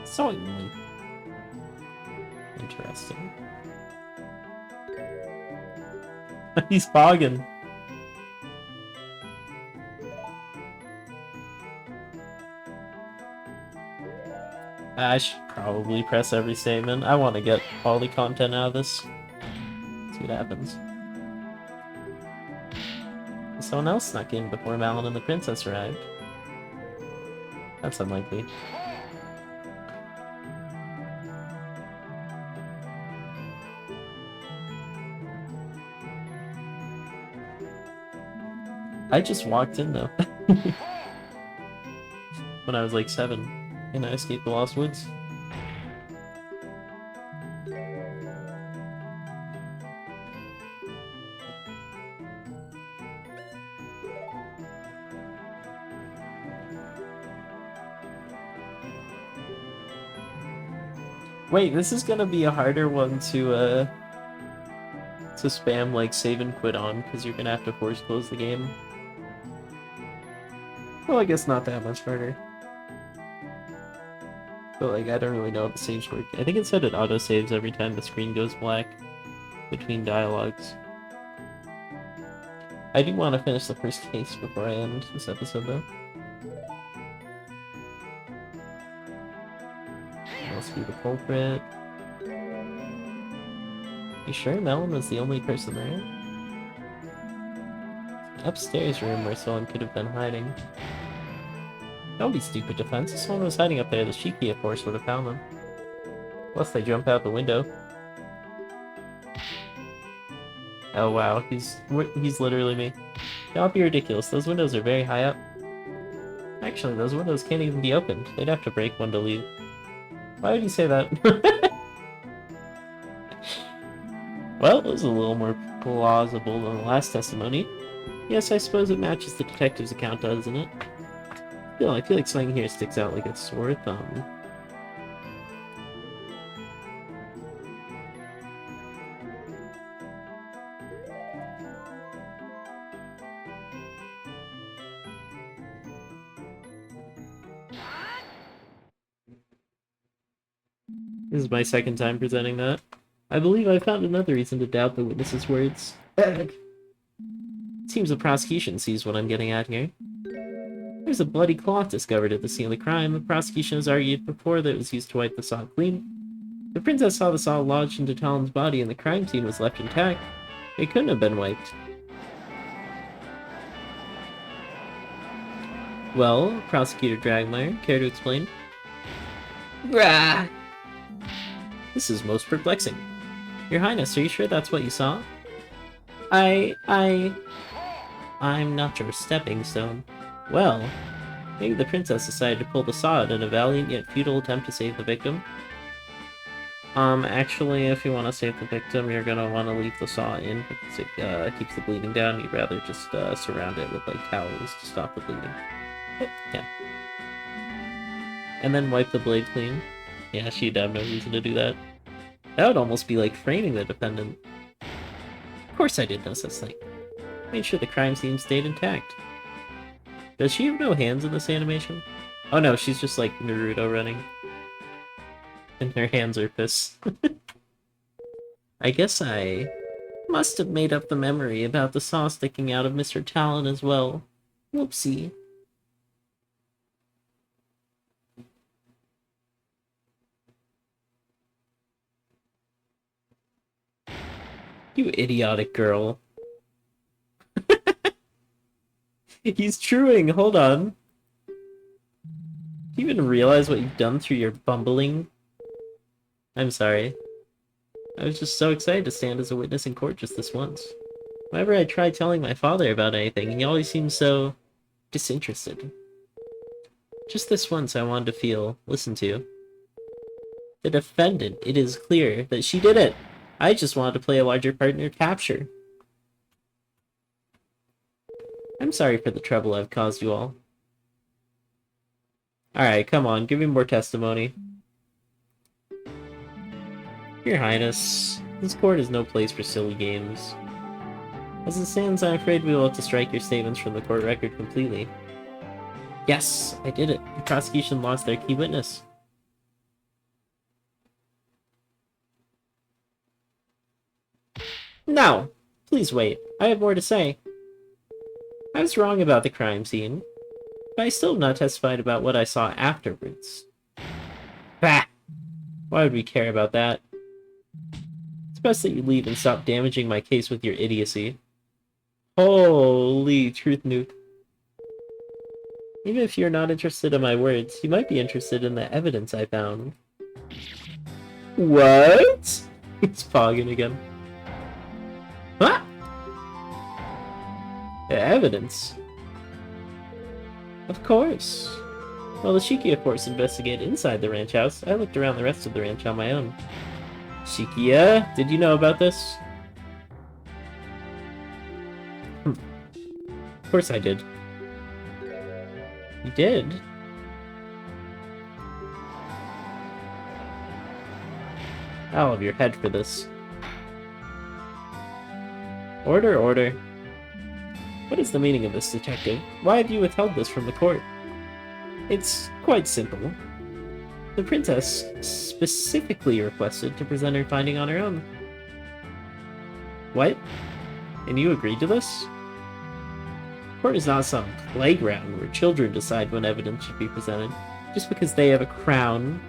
So interesting. He's fogging. I should probably press every statement. I want to get all the content out of this. See what happens. Someone else snuck in before Malin and the princess arrived. That's unlikely. I just walked in though. When I was like 7, and I escaped the Lost Woods. Wait, this is gonna be a harder one to spam like save and quit on, because you're gonna have to force close the game. Well, I guess not that much harder. But like, I don't really know how the saves work. I think it said it auto-saves every time the screen goes black between dialogues. I do want to finish the first case before I end this episode though. Must be the culprit. You sure Melon was the only person there? Upstairs room where someone could have been hiding. Don't be stupid, Defense. If someone was hiding up there, the Shiki, of course, would have found them. Unless they jump out the window. Oh wow, he's literally me. Don't be ridiculous. Those windows are very high up. Actually, those windows can't even be opened. They'd have to break one to leave. Why would you say that? Well, it was a little more plausible than the last testimony. Yes, I suppose it matches the detective's account, doesn't it? I feel like something here sticks out like a sore thumb. This is my second time presenting that. I believe I found another reason to doubt the witness's words. It seems the prosecution sees what I'm getting at here. There's a bloody cloth discovered at the scene of the crime. The prosecution has argued before that it was used to wipe the saw clean. The princess saw the saw lodged into Talon's body and the crime scene was left intact. It couldn't have been wiped. Well, Prosecutor Dragmire, care to explain? Rah! This is most perplexing. Your Highness, are you sure that's what you saw? I'm not your stepping stone. Well, maybe the princess decided to pull the saw out in a valiant yet futile attempt to save the victim. Actually, if you want to save the victim, you're gonna want to leave the saw in because it keeps the bleeding down. You'd rather just surround it with like towels to stop the bleeding. Yeah. And then wipe the blade clean. Yeah, she'd have no reason to do that. That would almost be like framing the defendant. Of course I did no such thing. Made sure the crime scene stayed intact. Does she have no hands in this animation? Oh no, she's just like Naruto running. And her hands are fists. I guess I must have made up the memory about the saw sticking out of Mr. Talon as well. Whoopsie. You idiotic girl. He's truing, hold on. Do you even realize what you've done through your bumbling? I'm sorry. I was just so excited to stand as a witness in court just this once. Whenever I try telling my father about anything, he always seems so disinterested. Just this once I wanted to feel listened to. The defendant, it is clear that she did it. I just wanted to play a larger part in her capture. I'm sorry for the trouble I've caused you all. Alright, come on, give me more testimony. Your Highness, this court is no place for silly games. As it stands, I'm afraid we will have to strike your statements from the court record completely. Yes, I did it. The prosecution lost their key witness. No! Please wait. I have more to say. I was wrong about the crime scene, but I still have not testified about what I saw afterwards. Bah! Why would we care about that? It's best that you leave and stop damaging my case with your idiocy. Holy truth nuke. Even if you're not interested in my words, you might be interested in the evidence I found. What? He's pogging again. What? The evidence? Of course. While the Shikia force investigated inside the ranch house, I looked around the rest of the ranch on my own. Shikia, did you know about this? Of course I did. You did? I'll have your head for this. Order, order. What is the meaning of this, detective? Why have you withheld this from the court? It's quite simple. The princess specifically requested to present her finding on her own. What? And you agreed to this? Court is not some playground where children decide when evidence should be presented, just because they have a crown.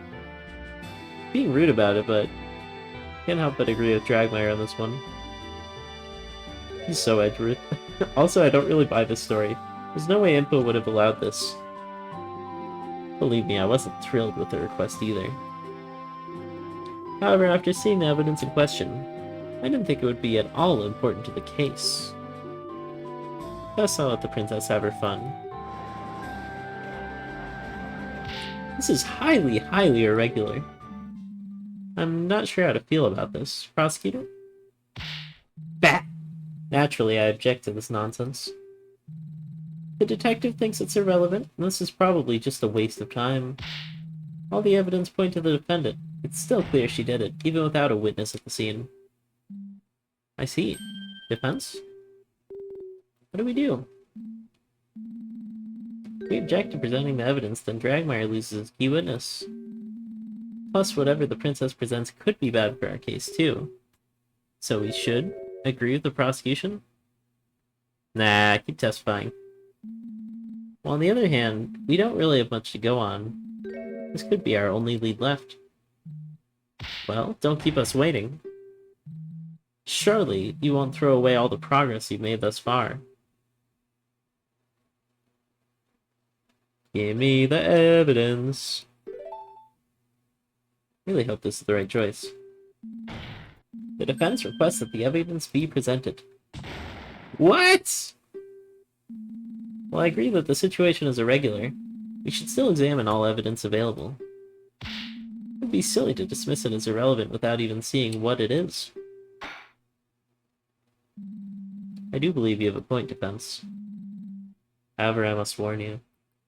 Being rude about it, but Can't help but agree with Dragmire on this one. He's so Edgeworth. Also, I don't really buy this story. There's no way Impa would have allowed this. Believe me, I wasn't thrilled with the request either. However, after seeing the evidence in question, I didn't think it would be at all important to the case. Thus, I'll let the princess have her fun. This is highly, highly irregular. I'm not sure how to feel about this. Prosecutor? Bah! Naturally, I object to this nonsense. The detective thinks it's irrelevant, and this is probably just a waste of time. All the evidence point to the defendant. It's still clear she did it, even without a witness at the scene. I see. Defense? What do we do? If we object to presenting the evidence, then Dragmire loses his key witness. Plus, whatever the princess presents could be bad for our case, too. So we should agree with the prosecution? Nah, keep testifying. Well, on the other hand, we don't really have much to go on. This could be our only lead left. Well, don't keep us waiting. Surely, you won't throw away all the progress you've made thus far. Give me the evidence. Really hope this is the right choice. The defense requests that the evidence be presented. What? Well, I agree that the situation is irregular. We should still examine all evidence available. It would be silly to dismiss it as irrelevant without even seeing what it is. I do believe you have a point, defense. However, I must warn you.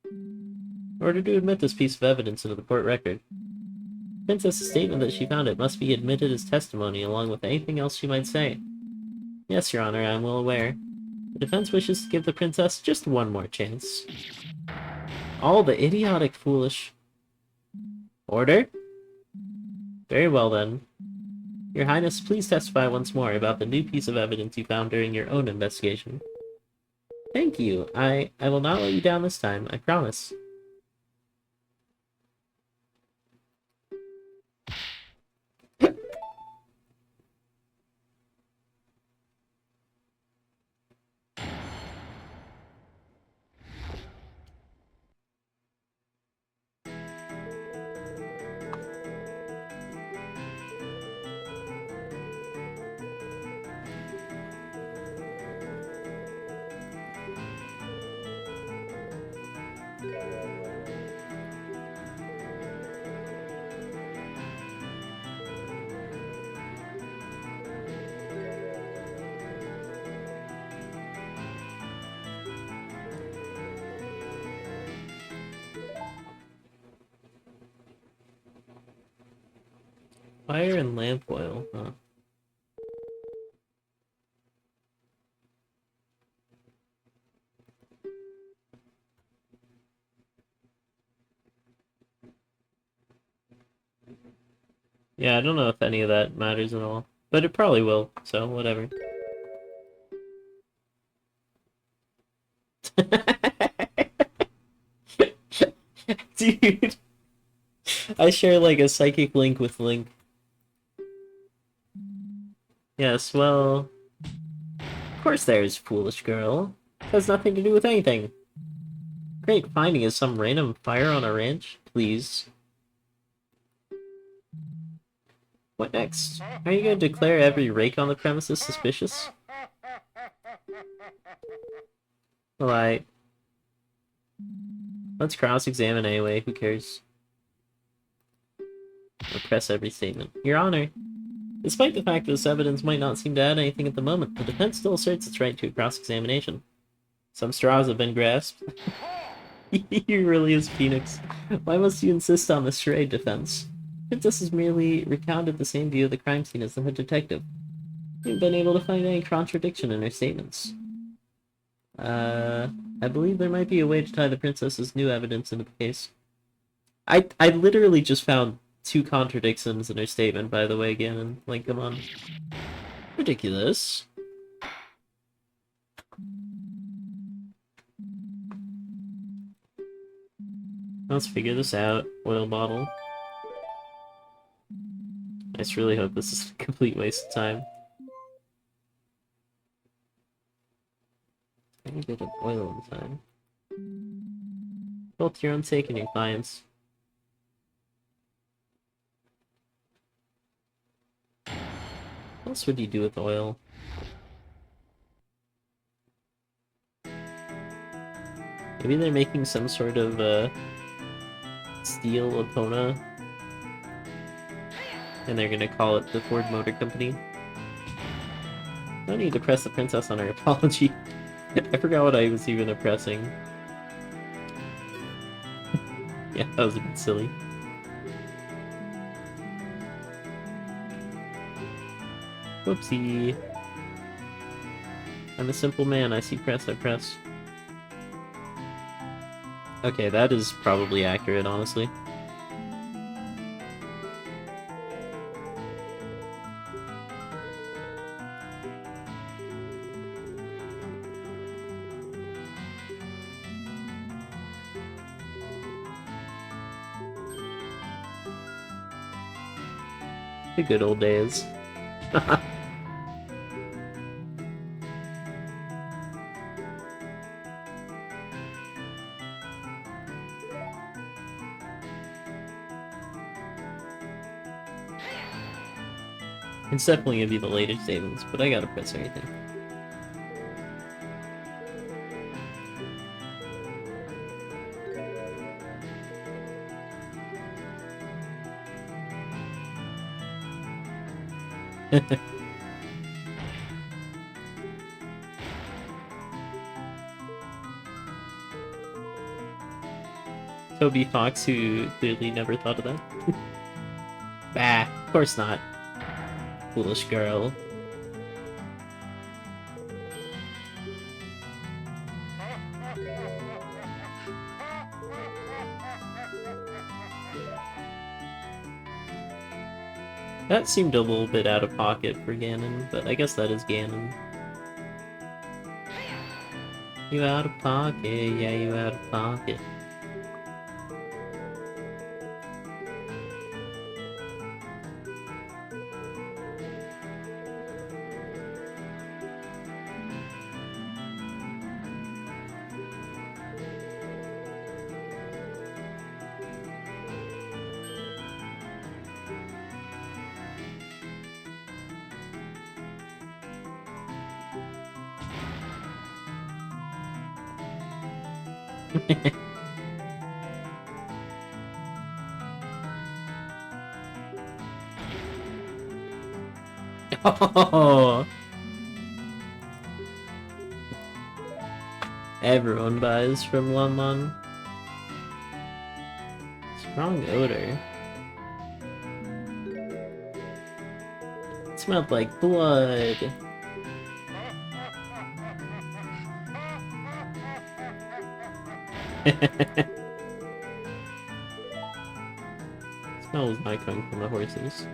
In order to admit this piece of evidence into the court record, the princess's statement that she found it must be admitted as testimony along with anything else she might say. Yes, Your Honor, I am well aware. The defense wishes to give the princess just one more chance. All the idiotic, foolish... Order? Very well, then. Your Highness, please testify once more about the new piece of evidence you found during your own investigation. Thank you. I will not let you down this time, I promise. Fire and lamp oil, huh? Yeah, I don't know if any of that matters at all. But it probably will, so whatever. Dude! I share like a psychic link with Link. Yes, well... Of course there's foolish girl. It has nothing to do with anything. Great finding is some random fire on a ranch? Please. What next? Are you going to declare every rake on the premises suspicious? Well, let's cross-examine anyway, who cares? Or press every statement. Your Honor, despite the fact that this evidence might not seem to add anything at the moment, the defense still asserts its right to a cross-examination. Some straws have been grasped. He really is Phoenix. Why must you insist on this charade, defense? Princess has merely recounted the same view of the crime scene as the head detective. You've been able to find any contradiction in her statements. I believe there might be a way to tie the princess's new evidence into the case. I literally just found 2 contradictions in her statement, by the way, again, and like, come on. Ridiculous. Let's figure this out. Oil bottle. I just really hope this is a complete waste of time. I need a bit of oil all the time. Both your own sake and your clients. What else would you do with oil? Maybe they're making some sort of steel Epona, and they're gonna call it the Ford Motor Company. No need to press the princess on her apology. I forgot what I was even pressing. Yeah, that was a bit silly. Whoopsie. I'm a simple man. I see press, I press. Okay, that is probably accurate, honestly. The good old days. It's definitely gonna be the later savings, but I gotta press everything. Toby Fox, who clearly never thought of that. Bah, of course not. Foolish girl. That seemed a little bit out of pocket for Ganon, but I guess that is Ganon. You out of pocket, yeah, you out of pocket. Oh, everyone buys from Lon Lon. Strong odor. It smelled like blood. Smell was not coming from the horses.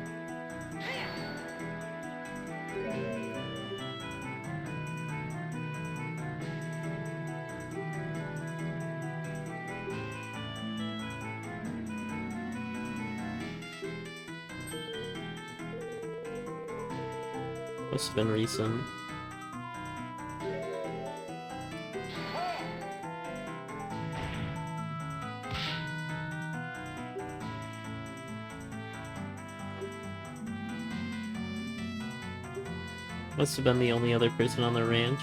Must have been recent. Must have been the only other person on the ranch.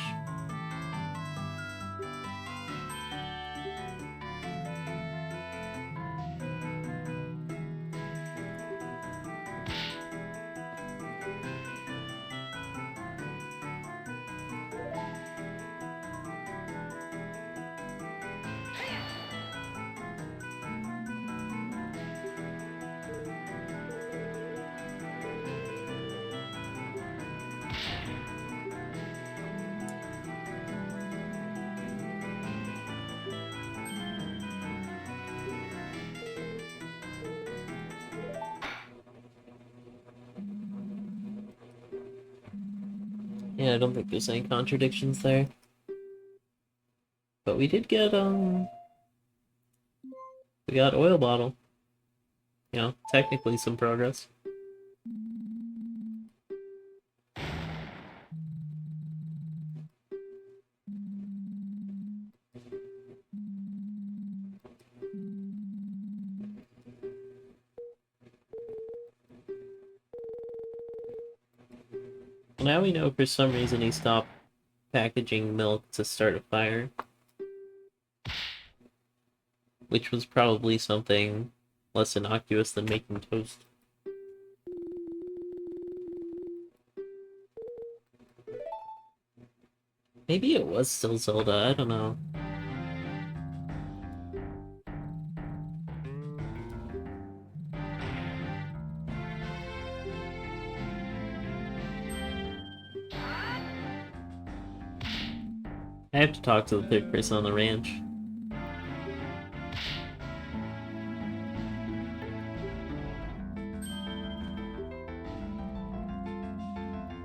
Yeah, I don't think there's any contradictions there. But we did get, we got oil bottle. You know, technically some progress. Now we know for some reason he stopped packaging milk to start a fire. Which was probably something less innocuous than making toast. Maybe it was still Zelda, I don't know. I have to talk to the third person on the ranch.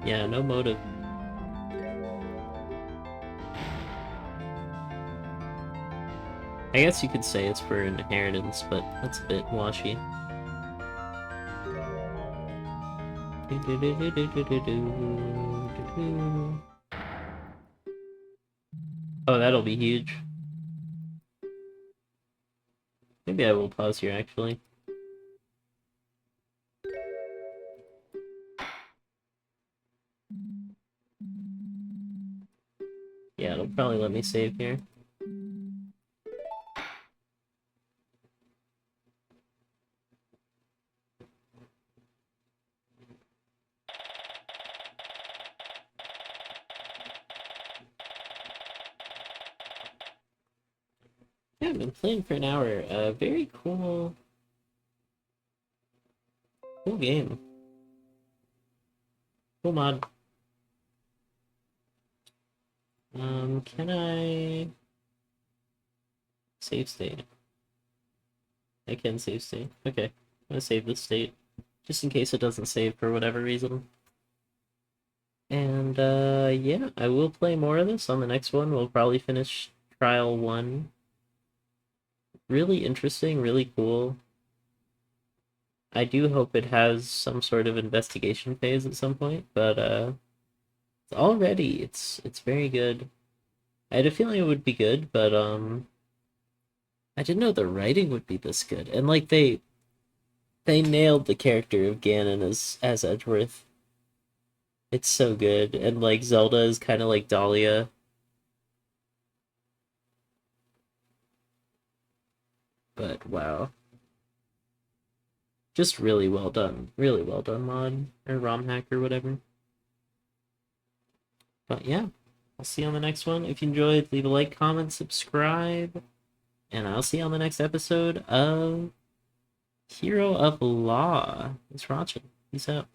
Yeah, no motive. I guess you could say it's for inheritance, but that's a bit washy. Oh, that'll be huge. Maybe I will pause here, actually. Yeah, it'll probably let me save here. Yeah, I've been playing for an hour. Very cool game. Cool mod. Can I save state? I can save state. Okay, I'm gonna save this state, just in case it doesn't save for whatever reason. And, yeah, I will play more of this on the next one. We'll probably finish Trial 1. Really interesting, really cool. I do hope it has some sort of investigation phase at some point, but, already, it's very good. I had a feeling it would be good, but, I didn't know the writing would be this good. And, like, they nailed the character of Ganon as Edgeworth. It's so good. And like Zelda is kind of like Dahlia. But wow. Just really well done. Really well done mod. Or Romhack or whatever. But yeah. I'll see you on the next one. If you enjoyed, leave a like, comment, subscribe. And I'll see you on the next episode of Hero of Law. Thanks for watching. Peace out.